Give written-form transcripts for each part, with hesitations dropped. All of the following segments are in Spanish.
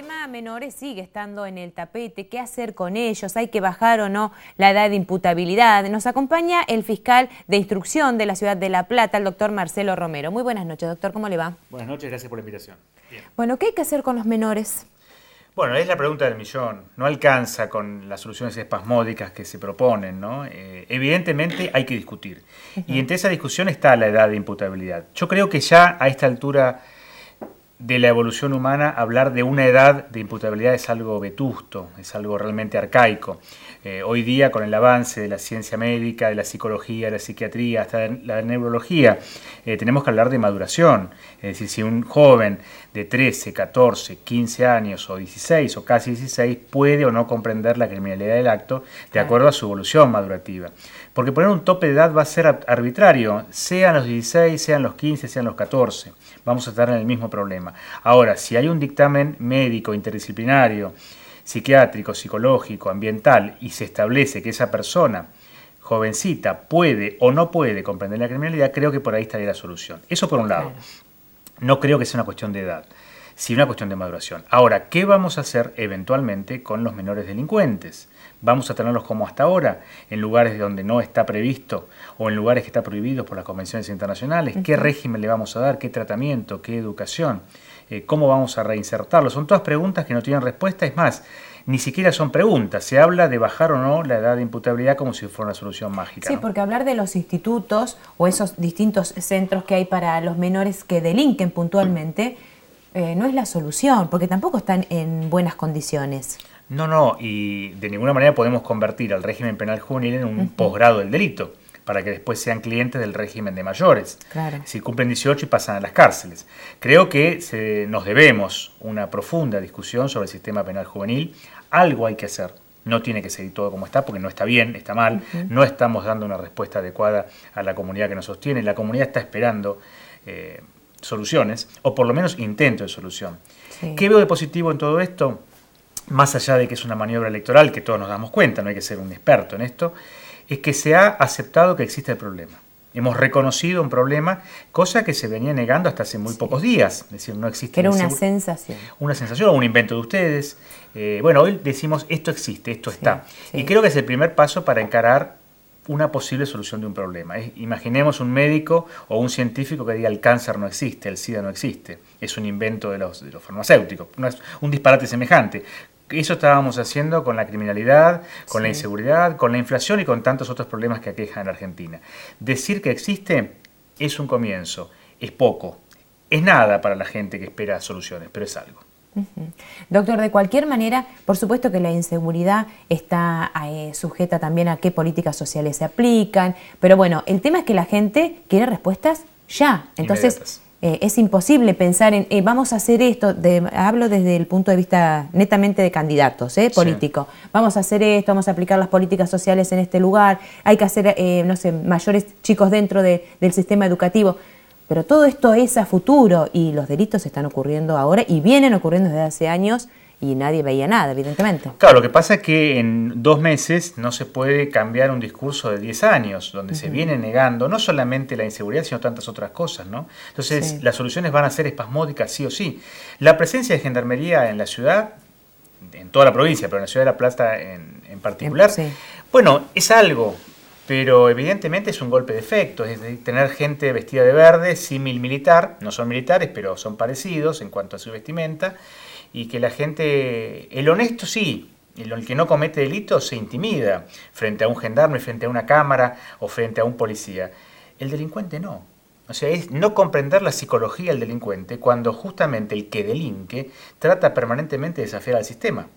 tema menores sigue estando en el tapete. ¿Qué hacer con ellos? ¿Hay que bajar o no la edad de imputabilidad? Nos acompaña el fiscal de instrucción de la ciudad de La Plata, el doctor Marcelo Romero. Muy buenas noches, doctor. ¿Cómo le va? Buenas noches, gracias por la invitación. Bien. Bueno, ¿qué hay que hacer con los menores? Bueno, es la pregunta del millón. No alcanza con las soluciones espasmódicas que se proponen, ¿no? Evidentemente hay que discutir. Y entre esa discusión está la edad de imputabilidad. Yo creo que ya a esta altura de la evolución humana, hablar de una edad de imputabilidad es algo vetusto, es algo realmente arcaico. Hoy día, con el avance de la ciencia médica, de la psicología, de la psiquiatría, hasta de la neurología, tenemos que hablar de maduración. Es decir, si un joven de 13, 14, 15 años o 16 o casi 16 puede o no comprender la criminalidad del acto de acuerdo a su evolución madurativa. Porque poner un tope de edad va a ser arbitrario, sean los 16, sean los 15, sean los 14. Vamos a estar en el mismo problema. Ahora, si hay un dictamen médico, interdisciplinario, psiquiátrico, psicológico, ambiental, y se establece que esa persona, jovencita, puede o no puede comprender la criminalidad, creo que por ahí estaría la solución. Eso por un lado. Claro. No creo que sea una cuestión de edad, sino una cuestión de maduración. Ahora, ¿qué vamos a hacer eventualmente con los menores delincuentes? ¿Vamos a tenerlos como hasta ahora, en lugares donde no está previsto o en lugares que están prohibidos por las convenciones internacionales? ¿Qué régimen le vamos a dar? ¿Qué tratamiento? ¿Qué educación? ¿Cómo vamos a reinsertarlos? Son todas preguntas que no tienen respuesta. Es más, ni siquiera son preguntas. Se habla de bajar o no la edad de imputabilidad como si fuera una solución mágica. Sí, ¿no? Porque hablar de los institutos o esos distintos centros que hay para los menores que delinquen puntualmente no es la solución, porque tampoco están en buenas condiciones. No, y de ninguna manera podemos convertir al régimen penal juvenil en un posgrado del delito, para que después sean clientes del régimen de mayores. Claro. Si cumplen 18 y pasan a las cárceles. Creo que nos debemos una profunda discusión sobre el sistema penal juvenil. Algo hay que hacer. No tiene que seguir todo como está, porque no está bien, está mal. No estamos dando una respuesta adecuada a la comunidad que nos sostiene. La comunidad está esperando soluciones, o por lo menos intento de solución. Sí. ¿Qué veo de positivo en todo esto? Más allá de que es una maniobra electoral, que todos nos damos cuenta, no hay que ser un experto en esto, es que se ha aceptado que existe el problema. Hemos reconocido un problema, cosa que se venía negando hasta hace muy pocos días. Es decir, no existe. Era una sensación. Una sensación o un invento de ustedes. Bueno, hoy decimos esto existe, esto está. Sí. Y creo que es el primer paso para encarar una posible solución de un problema. Imaginemos un médico o un científico que diga el cáncer no existe, el SIDA no existe. Es un invento de los farmacéuticos. No es un disparate semejante. Eso estábamos haciendo con la criminalidad, con la inseguridad, con la inflación y con tantos otros problemas que aquejan en la Argentina. Decir que existe es un comienzo, es poco, es nada para la gente que espera soluciones, pero es algo. Doctor, de cualquier manera, por supuesto que la inseguridad está sujeta también a qué políticas sociales se aplican, pero bueno, el tema es que la gente quiere respuestas ya, entonces es imposible pensar en vamos a hacer esto, hablo desde el punto de vista netamente de candidatos políticos, vamos a hacer esto, vamos a aplicar las políticas sociales en este lugar, hay que hacer, no sé, mayores chicos dentro del sistema educativo. Pero todo esto es a futuro y los delitos están ocurriendo ahora y vienen ocurriendo desde hace años y nadie veía nada, evidentemente. Claro, lo que pasa es que en 2 meses no se puede cambiar un discurso de 10 años, donde se viene negando no solamente la inseguridad, sino tantas otras cosas, ¿no? Entonces, las soluciones van a ser espasmódicas sí o sí. La presencia de gendarmería en la ciudad, en toda la provincia, pero en la ciudad de La Plata en particular, bueno, es algo. Pero evidentemente es un golpe de efecto, es decir, tener gente vestida de verde, símil militar, no son militares, pero son parecidos en cuanto a su vestimenta, y que la gente, el honesto sí, el que no comete delitos se intimida frente a un gendarme, frente a una cámara o frente a un policía. El delincuente no. O sea, es no comprender la psicología del delincuente cuando justamente el que delinque trata permanentemente de desafiar al sistema.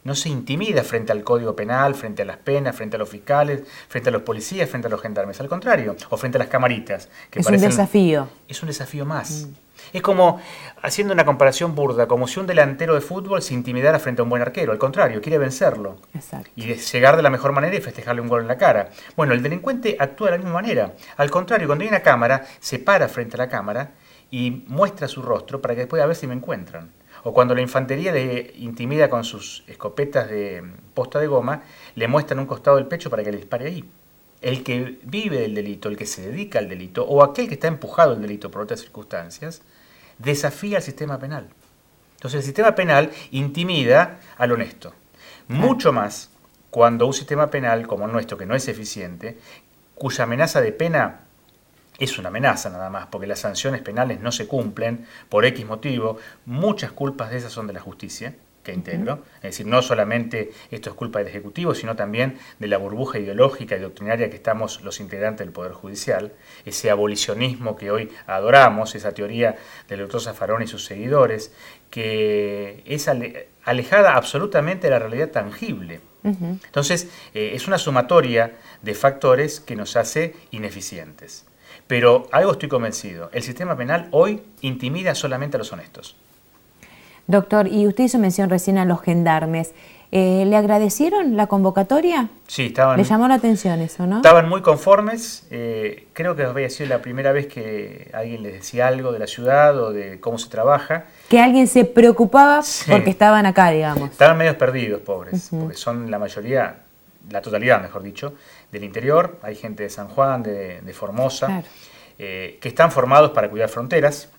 No se intimida frente al Código Penal, frente a las penas, frente a los fiscales, frente a los policías, frente a los gendarmes. Al contrario, o frente a las camaritas. Que es un desafío. Es un desafío más. Es como, haciendo una comparación burda, como si un delantero de fútbol se intimidara frente a un buen arquero. Al contrario, quiere vencerlo. Exacto. Y llegar de la mejor manera y festejarle un gol en la cara. Bueno, el delincuente actúa de la misma manera. Al contrario, cuando hay una cámara, se para frente a la cámara y muestra su rostro para que después a ver si me encuentran. O cuando la infantería le intimida con sus escopetas de posta de goma, le muestran un costado del pecho para que le dispare ahí. El que vive del delito, el que se dedica al delito, o aquel que está empujado al delito por otras circunstancias, desafía al sistema penal. Entonces el sistema penal intimida al honesto. Mucho más cuando un sistema penal como el nuestro, que no es eficiente, cuya amenaza de pena es una amenaza nada más, porque las sanciones penales no se cumplen por X motivo, muchas culpas de esas son de la justicia, que integro, es decir, no solamente esto es culpa del Ejecutivo, sino también de la burbuja ideológica y doctrinaria que estamos los integrantes del Poder Judicial, ese abolicionismo que hoy adoramos, esa teoría del doctor Zaffaroni y sus seguidores, que es alejada absolutamente de la realidad tangible. Entonces, es una sumatoria de factores que nos hace ineficientes. Pero algo estoy convencido, el sistema penal hoy intimida solamente a los honestos. Doctor, y usted hizo mención recién a los gendarmes. ¿Le agradecieron la convocatoria? Sí, estaban... ¿Le llamó la atención eso, no? Estaban muy conformes. Creo que había sido la primera vez que alguien les decía algo de la ciudad o de cómo se trabaja. Que alguien se preocupaba porque estaban acá, digamos. Estaban medios perdidos, pobres, porque son la mayoría, la totalidad, mejor dicho, del interior. Hay gente de San Juan, de Formosa, claro, que están formados para cuidar fronteras.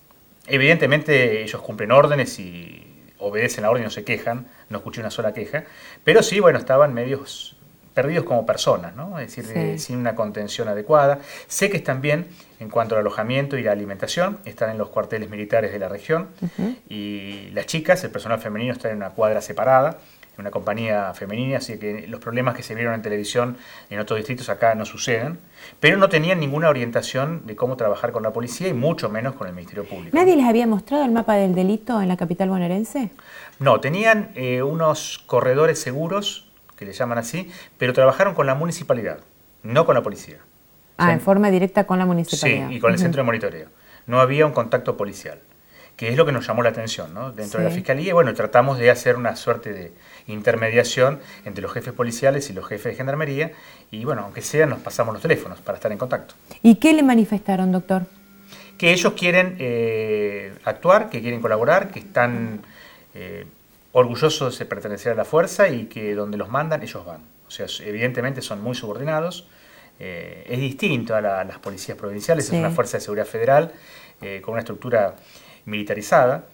Evidentemente ellos cumplen órdenes y obedecen la orden y no se quejan, no escuché una sola queja, pero sí, bueno, estaban medios perdidos como personas, ¿no? Es decir, sin una contención adecuada. Sé que están bien en cuanto al alojamiento y la alimentación, están en los cuarteles militares de la región, y las chicas, el personal femenino, está en una cuadra separada, en una compañía femenina, así que los problemas que se vieron en televisión en otros distritos acá no suceden, pero no tenían ninguna orientación de cómo trabajar con la policía y mucho menos con el Ministerio Público. ¿Nadie les había mostrado el mapa del delito en la capital bonaerense? No, tenían unos corredores seguros, que le llaman así, pero trabajaron con la municipalidad, no con la policía. Ah, en forma directa con la municipalidad. Sí, y con el centro de monitoreo. No había un contacto policial, que es lo que nos llamó la atención, ¿no? Dentro de la Fiscalía, bueno, tratamos de hacer una suerte de intermediación entre los jefes policiales y los jefes de gendarmería, y bueno, aunque sea, nos pasamos los teléfonos para estar en contacto. ¿Y qué le manifestaron, doctor? Que ellos quieren actuar, que quieren colaborar, que están orgullosos de pertenecer a la fuerza y que donde los mandan, ellos van. O sea, evidentemente son muy subordinados. Es distinto a las policías provinciales, es una fuerza de seguridad federal con una estructura militarizada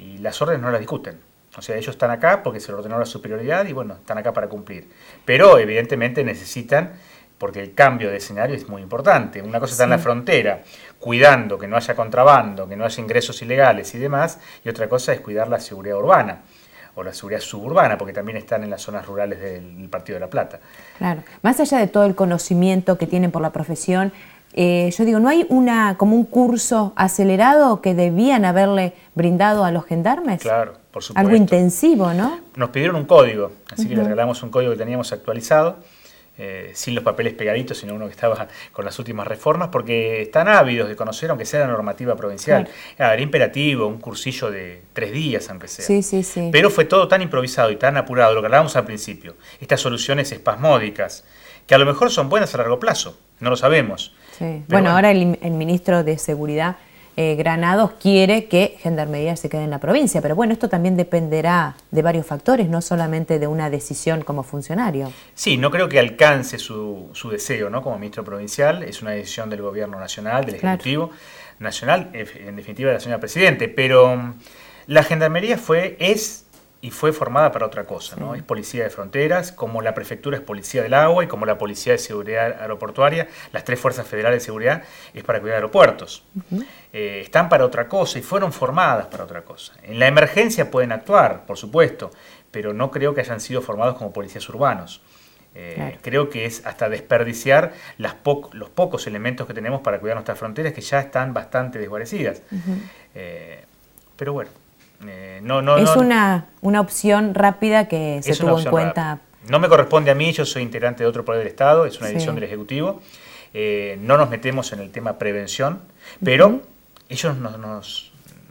y las órdenes no las discuten. O sea, ellos están acá porque se les ordenó la superioridad y bueno, están acá para cumplir. Pero evidentemente necesitan, porque el cambio de escenario es muy importante. Una cosa está en la frontera, cuidando que no haya contrabando, que no haya ingresos ilegales y demás, y otra cosa es cuidar la seguridad urbana o la seguridad suburbana, porque también están en las zonas rurales del Partido de la Plata. Claro, más allá de todo el conocimiento que tienen por la profesión, yo digo, ¿no hay como un curso acelerado que debían haberle brindado a los gendarmes? Claro, por supuesto. Algo intensivo, ¿no? Nos pidieron un código, así que le regalamos un código que teníamos actualizado, sin los papeles pegaditos, sino uno que estaba con las últimas reformas, porque están ávidos de conocer, aunque sea la normativa provincial. Claro. Era imperativo, un cursillo de 3 días, aunque sea. Sí. Pero fue todo tan improvisado y tan apurado, lo que hablábamos al principio, estas soluciones espasmódicas, que a lo mejor son buenas a largo plazo, no lo sabemos. Sí. Bueno, ahora el ministro de Seguridad, Granados, quiere que Gendarmería se quede en la provincia, pero bueno, esto también dependerá de varios factores, no solamente de una decisión como funcionario. Sí, no creo que alcance su deseo, ¿no? Como ministro provincial, es una decisión del gobierno nacional, del Ejecutivo nacional, en definitiva de la señora Presidente, pero la Gendarmería es y fue formada para otra cosa, ¿no? Es policía de fronteras, como la prefectura es policía del agua y como la policía de seguridad aeroportuaria, las 3 fuerzas federales de seguridad es para cuidar aeropuertos. Están para otra cosa y fueron formadas para otra cosa. En la emergencia pueden actuar, por supuesto, pero no creo que hayan sido formados como policías urbanos. Creo que es hasta desperdiciar los pocos elementos que tenemos para cuidar nuestras fronteras, que ya están bastante desguarecidas. Pero bueno. Es una opción rápida que se tuvo en cuenta. Rápida. No me corresponde a mí, yo soy integrante de otro poder del Estado, es una decisión del Ejecutivo. No nos metemos en el tema prevención, pero ellos nos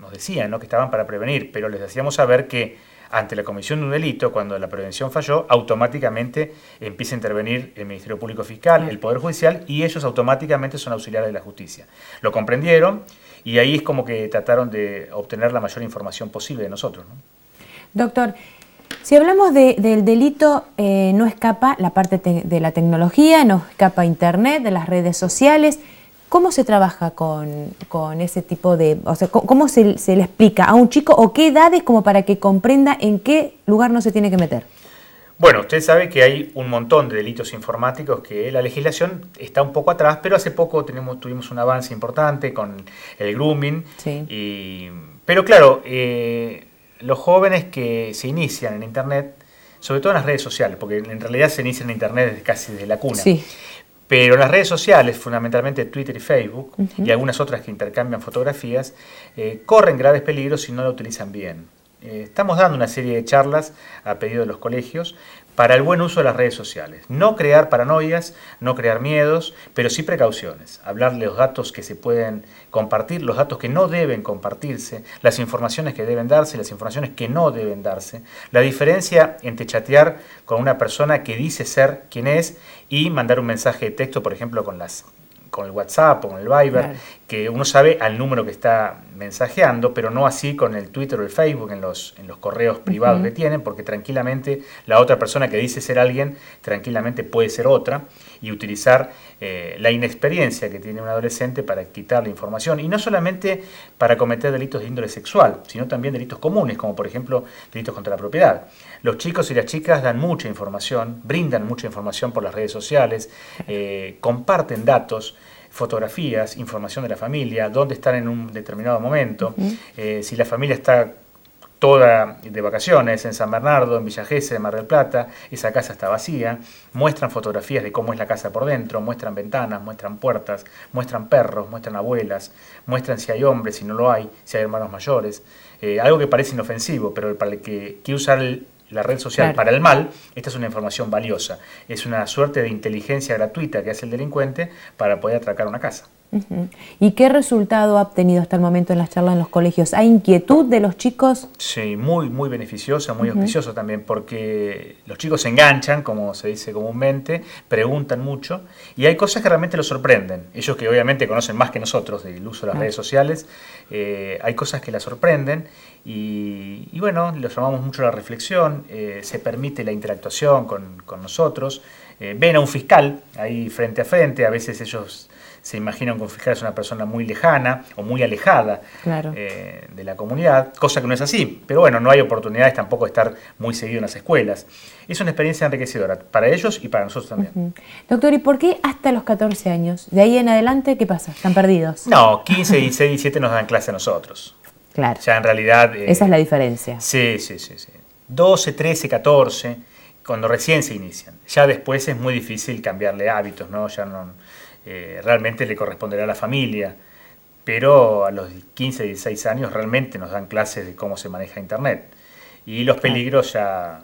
decían, ¿no?, que estaban para prevenir, pero les hacíamos saber que ante la comisión de un delito, cuando la prevención falló, automáticamente empieza a intervenir el Ministerio Público Fiscal, el Poder Judicial, y ellos automáticamente son auxiliares de la justicia. Lo comprendieron y ahí es como que trataron de obtener la mayor información posible de nosotros, ¿no? Doctor, si hablamos del delito, no escapa la parte de la tecnología, no escapa Internet, de las redes sociales. ¿Cómo se trabaja con ese tipo de... O sea, cómo se le explica a un chico o qué edades como para que comprenda en qué lugar no se tiene que meter? Bueno, usted sabe que hay un montón de delitos informáticos que la legislación está un poco atrás, pero hace poco tuvimos un avance importante con el grooming. Sí. Pero claro, los jóvenes que se inician en Internet, sobre todo en las redes sociales, porque en realidad se inician en Internet casi desde la cuna. Sí. Pero en las redes sociales, fundamentalmente Twitter y Facebook, y algunas otras que intercambian fotografías, corren graves peligros si no lo utilizan bien. Estamos dando una serie de charlas a pedido de los colegios para el buen uso de las redes sociales. No crear paranoias, no crear miedos, pero sí precauciones. Hablar de los datos que se pueden compartir, los datos que no deben compartirse, las informaciones que deben darse, las informaciones que no deben darse. La diferencia entre chatear con una persona que dice ser quien es y mandar un mensaje de texto, por ejemplo, con el WhatsApp o con el Viber, claro, que uno sabe al número que está mensajeando, pero no así con el Twitter o el Facebook, en los correos privados que tienen, porque tranquilamente la otra persona que dice ser alguien, tranquilamente puede ser otra, y utilizar la inexperiencia que tiene un adolescente para quitarle información, y no solamente para cometer delitos de índole sexual, sino también delitos comunes, como por ejemplo delitos contra la propiedad. Los chicos y las chicas dan mucha información, brindan mucha información por las redes sociales, comparten datos, fotografías, información de la familia, dónde están en un determinado momento, si la familia está toda de vacaciones en San Bernardo, en Villa Gesell, en Mar del Plata, esa casa está vacía, muestran fotografías de cómo es la casa por dentro, muestran ventanas, muestran puertas, muestran perros, muestran abuelas, muestran si hay hombres, si no lo hay, si hay hermanos mayores, algo que parece inofensivo, pero para el que quiere usar la red social, claro, para el mal, esta es una información valiosa. Es una suerte de inteligencia gratuita que hace el delincuente para poder atracar una casa. ¿Y qué resultado ha obtenido hasta el momento en las charlas en los colegios? ¿Hay inquietud de los chicos? Sí, muy beneficiosa, muy auspiciosa también, porque los chicos se enganchan, como se dice comúnmente, preguntan mucho, y hay cosas que realmente los sorprenden. Ellos que obviamente conocen más que nosotros del uso de las redes sociales, hay cosas que las sorprenden, y bueno, los llamamos mucho a la reflexión, se permite la interactuación con nosotros, ven a un fiscal ahí frente a frente, a veces ellos se imaginan que un fiscal es una persona muy lejana o muy alejada, claro, de la comunidad, cosa que no es así, pero bueno, no hay oportunidades tampoco de estar muy seguido en las escuelas. Es una experiencia enriquecedora para ellos y para nosotros también. Doctor, ¿y por qué hasta los 14 años? De ahí en adelante, ¿qué pasa? ¿Están perdidos? No, 15, 16, 17 nos dan clase a nosotros. Claro. Ya en realidad... esa es la diferencia. Sí. 12, 13, 14, cuando recién se inician. Ya después es muy difícil cambiarle hábitos, ¿no? Ya no... realmente le corresponderá a la familia, pero a los 15, 16 años realmente nos dan clases de cómo se maneja Internet. Y los peligros ya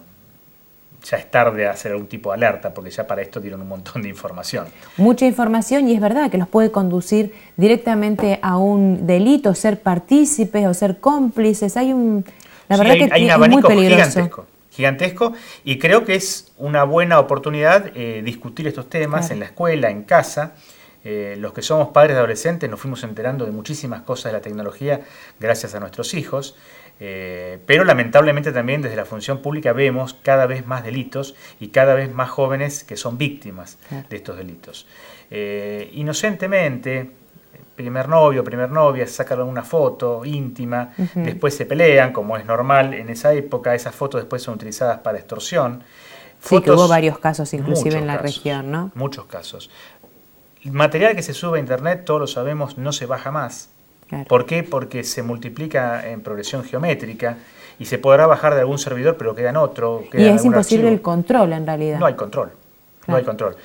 es tarde hacer algún tipo de alerta, porque ya para esto tienen un montón de información. Mucha información, y es verdad que los puede conducir directamente a un delito, ser partícipes o ser cómplices. Hay un abanico muy peligroso. Gigantesco, y creo que es una buena oportunidad discutir estos temas, claro, en la escuela, en casa. Los que somos padres de adolescentes nos fuimos enterando de muchísimas cosas de la tecnología gracias a nuestros hijos, pero lamentablemente también desde la función pública vemos cada vez más delitos y cada vez más jóvenes que son víctimas, claro, de estos delitos. Inocentemente, primer novio, primer novia, se sacan una foto íntima, después se pelean, como es normal en esa época, esas fotos después son utilizadas para extorsión. Sí, que hubo varios casos inclusive en la región, ¿no? Muchos casos. El material que se sube a Internet, todos lo sabemos, no se baja más. Claro. ¿Por qué? Porque se multiplica en progresión geométrica y se podrá bajar de algún servidor, pero queda en otro. Y es imposible el control, en realidad. No hay control. Claro. No hay control.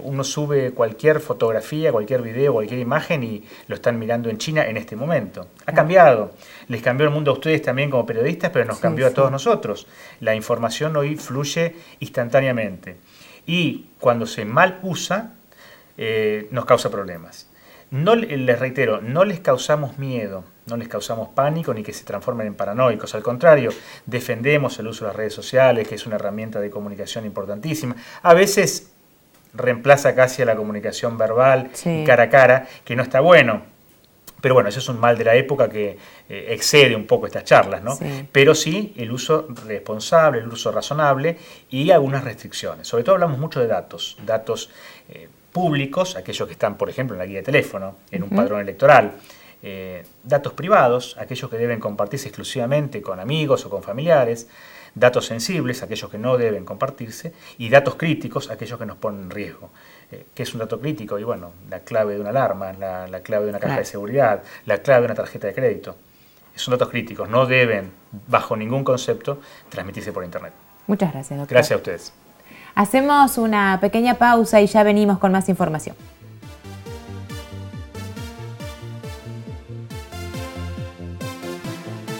Uno sube cualquier fotografía, cualquier video, cualquier imagen y lo están mirando en China en este momento. Ha cambiado. Les cambió el mundo a ustedes también como periodistas, pero nos cambió a todos nosotros. La información hoy fluye instantáneamente. Y cuando se mal usa, nos causa problemas. No, les reitero, no les causamos miedo, no les causamos pánico ni que se transformen en paranoicos. Al contrario, defendemos el uso de las redes sociales, que es una herramienta de comunicación importantísima. A veces reemplaza casi a la comunicación verbal, cara a cara, que no está bueno. Pero bueno, eso es un mal de la época que excede un poco estas charlas, ¿no? Sí. Pero sí el uso responsable, el uso razonable y algunas restricciones. Sobre todo hablamos mucho de datos públicos, aquellos que están, por ejemplo, en la guía de teléfono, en un padrón electoral. Datos privados, aquellos que deben compartirse exclusivamente con amigos o con familiares. Datos sensibles, aquellos que no deben compartirse. Y datos críticos, aquellos que nos ponen en riesgo. ¿Qué es un dato crítico? Y bueno, la clave de una alarma, la clave de una caja de seguridad, la clave de una tarjeta de crédito. Son datos críticos, no deben, bajo ningún concepto, transmitirse por Internet. Muchas gracias, doctor. Gracias a ustedes. Hacemos una pequeña pausa y ya venimos con más información.